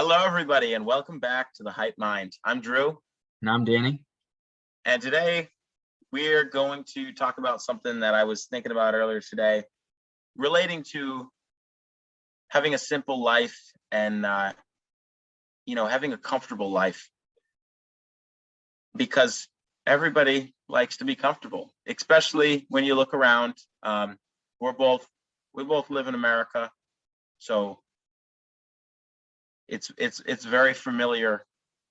Hello, everybody, and welcome back to the Hype Mind. I'm Drew, And I'm Danny. and today we're going to talk about something that I was thinking about earlier today, relating to having a simple life and having a comfortable life. Because everybody likes to be comfortable, especially when you look around. We both live in America, so it's very familiar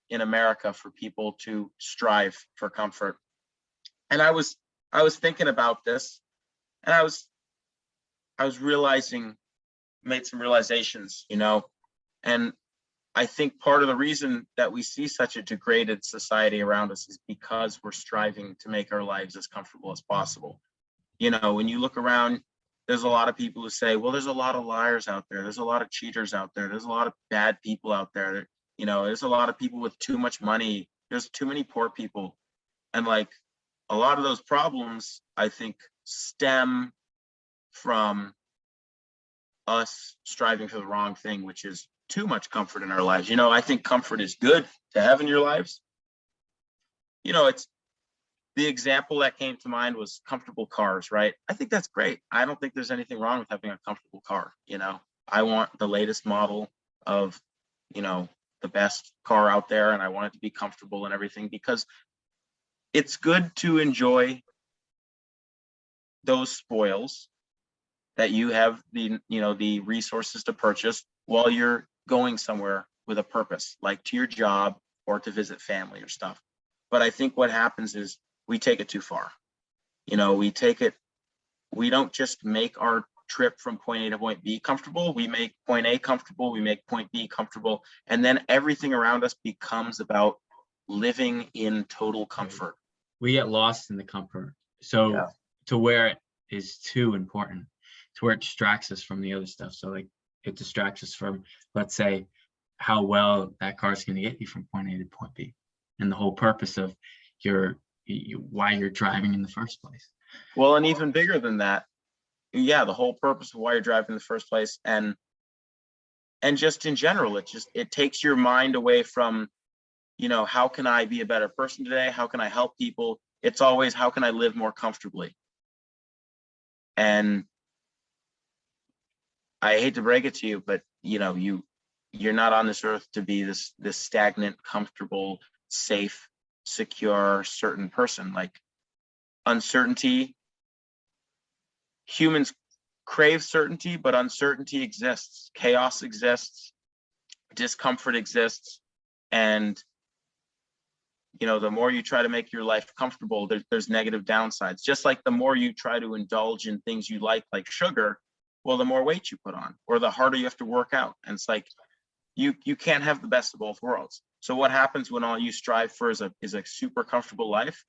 in America for people to strive for comfort. And I was thinking about this, and I was made some realizations, and I think part of the reason that we see such a degraded society around us is because we're striving to make our lives as comfortable as possible. When you look around, there's a lot of people who say, well, there's a lot of liars out there. There's a lot of cheaters out there. There's a lot of bad people out there. There's a lot of people with too much money. There's too many poor people. And like a lot of those problems, I think, stem from us striving for the wrong thing, which is too much comfort in our lives. I think comfort is good to have in your lives. It's the example that came to mind was comfortable cars, right? I think that's great. I don't think there's anything wrong with having a comfortable car. I want the latest model of, the best car out there, and I want it to be comfortable and everything, because it's good to enjoy those spoils that you have the resources to purchase while you're going somewhere with a purpose, like to your job or to visit family or stuff. But I think what happens is we take it too far. We don't just make our trip from point A to point B comfortable. We make point A comfortable, we make point B comfortable, and then everything around us becomes about living in total comfort. We get lost in the comfort. So to where it is too important, to where it distracts us from the other stuff. So like it distracts us from, let's say, how well that car is going to get you from point A to point B, and the whole purpose of why you're driving in the first place. Well, and even bigger than that, the whole purpose of why you're driving in the first place, and just in general, it takes your mind away from, how can I be a better person today? How can I help people? It's always, how can I live more comfortably? And I hate to break it to you, but you're not on this earth to be this stagnant, comfortable, safe, secure, certain person. Like uncertainty, humans crave certainty, but uncertainty exists, chaos exists, discomfort exists, and the more you try to make your life comfortable, there's negative downsides. Just like the more you try to indulge in things you like sugar, well, the more weight you put on, or the harder you have to work out. And it's like you can't have the best of both worlds. So what happens when all you strive for is a super comfortable life?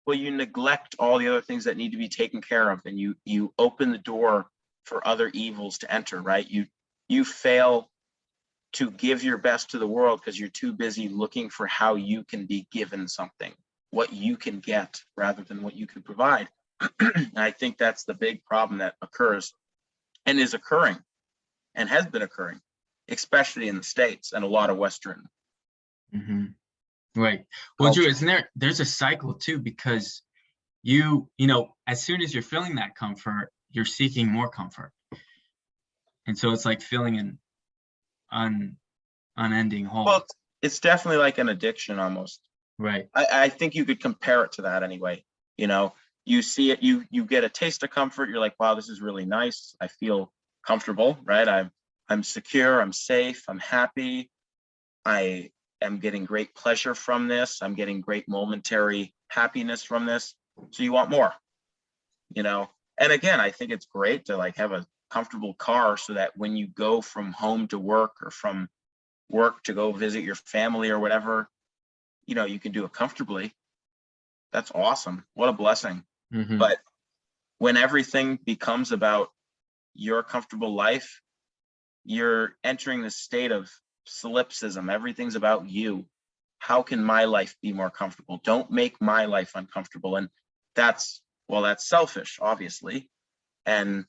Well, you neglect all the other things that need to be taken care of, and you open the door for other evils to enter, right? You fail to give your best to the world because you're too busy looking for how you can be given something, what you can get rather than what you can provide. And I think that's the big problem that occurs and is occurring and has been occurring, especially in the States and a lot of Western. Mm-hmm. Right. Well, Drew, there's a cycle too, because as soon as you're feeling that comfort, you're seeking more comfort. And so it's like feeling an unending hole. Well, it's definitely like an addiction almost. Right. I think you could compare it to that anyway. You see it, you get a taste of comfort. You're like, wow, this is really nice. I feel comfortable, right? I'm secure, I'm safe, I'm happy. I am getting great pleasure from this. I'm getting great momentary happiness from this. So you want more, and again, I think it's great to like have a comfortable car so that when you go from home to work or from work to go visit your family or whatever, you can do it comfortably. That's awesome. What a blessing. Mm-hmm. But when everything becomes about your comfortable life, you're entering the state of solipsism. Everything's about you. How can my life be more comfortable? Don't make my life uncomfortable. And that's selfish, obviously. And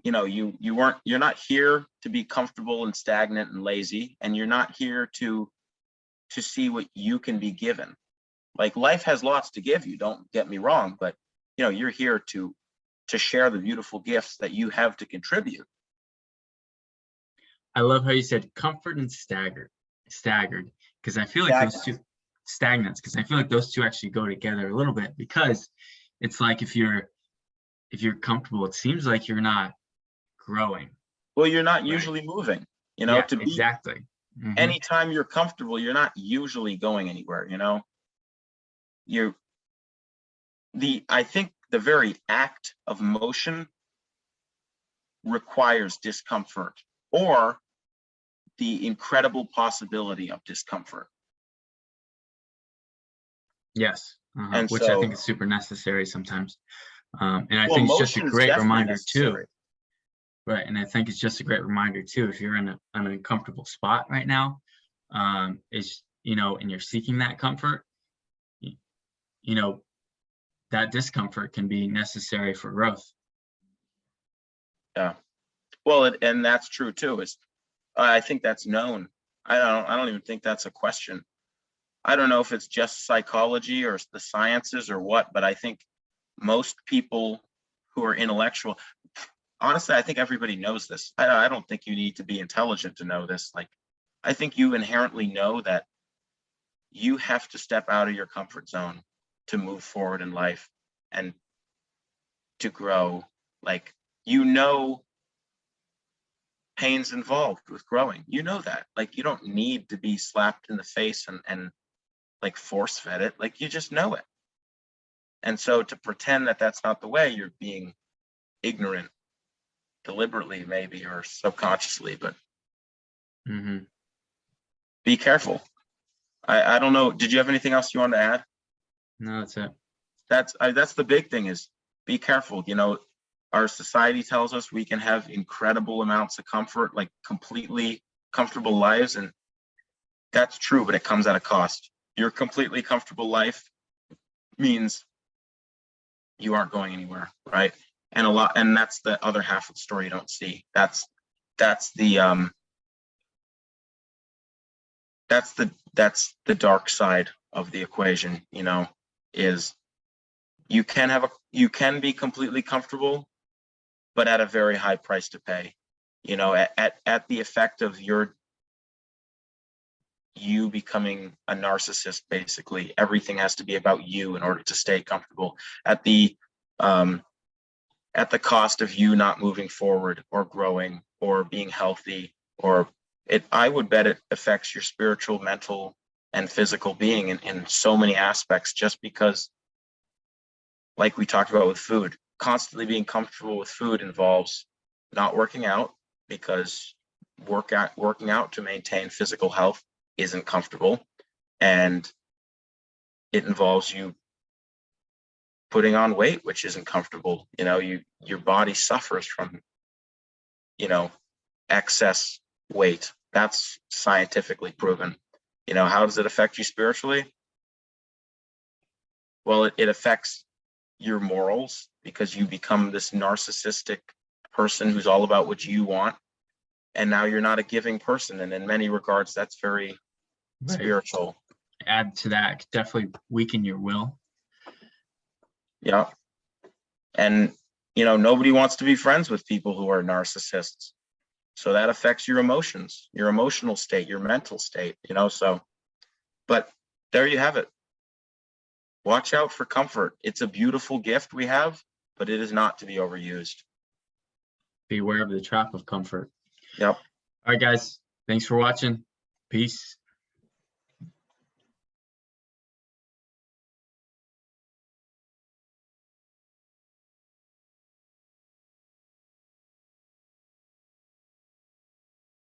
you know, you're not here to be comfortable and stagnant and lazy, and you're not here to see what you can be given. Like, life has lots to give you, don't get me wrong, but you know, you're here to share the beautiful gifts that you have to contribute. I love how you said comfort and staggered, because I feel like those two stagnants, because I feel like those two actually go together a little bit, because it's like if you're comfortable, it seems like you're not growing. Well, you're not Right. usually moving, you know, Yeah, to be exactly. anytime you're comfortable, you're not usually going anywhere, you know. I think the very act of motion requires discomfort, or the incredible possibility of discomfort. Yes, And which I so, think is super necessary sometimes. And I well, think it's just a motion is great definitely reminder too. necessary. Right, and I think it's just a great reminder too, if you're in an uncomfortable spot right now, is, you know, and you're seeking that comfort, you know, that discomfort can be necessary for growth. Yeah. Well, and that's true too. I think that's known. I don't even think that's a question. I don't know if it's just psychology or the sciences or what, but I think most people who are intellectual, honestly, I think everybody knows this. I don't think you need to be intelligent to know this. Like, I think you inherently know that you have to step out of your comfort zone to move forward in life and to grow. Like, you know, pain's involved with growing. You know that. Like, you don't need to be slapped in the face and like force fed it. Like, you just know it. And so to pretend that that's not the way, you're being ignorant, deliberately maybe, or subconsciously, but be careful. I don't know. Did you have anything else you want to add? No, that's it. That's the big thing, is be careful. You know, our society tells us we can have incredible amounts of comfort, like completely comfortable lives, and that's true, but it comes at a cost. Your completely comfortable life means you aren't going anywhere, right? And that's the other half of the story you don't see. That's the dark side of the equation, you know, is you can be completely comfortable, but at a very high price to pay, you know, at the effect of you becoming a narcissist. Basically, everything has to be about you in order to stay comfortable, at the cost of you not moving forward or growing or being healthy, or I would bet it affects your spiritual, mental, and physical being in so many aspects, just because, like we talked about with food, constantly being comfortable with food involves not working out, because working out to maintain physical health isn't comfortable, and it involves you putting on weight, which isn't comfortable. You know, your body suffers from, you know, excess weight. That's scientifically proven. You know, how does it affect you spiritually? Well, it affects your morals, because you become this narcissistic person who's all about what you want, and now you're not a giving person, and in many regards that's very spiritual. Add to that, definitely weaken your will. Yeah. And you know, nobody wants to be friends with people who are narcissists, so that affects your emotions, your emotional state, your mental state, you know. So, but there you have it. Watch out for comfort. It's a beautiful gift we have, but it is not to be overused. Beware of the trap of comfort. Yep. All right, guys. Thanks for watching. Peace.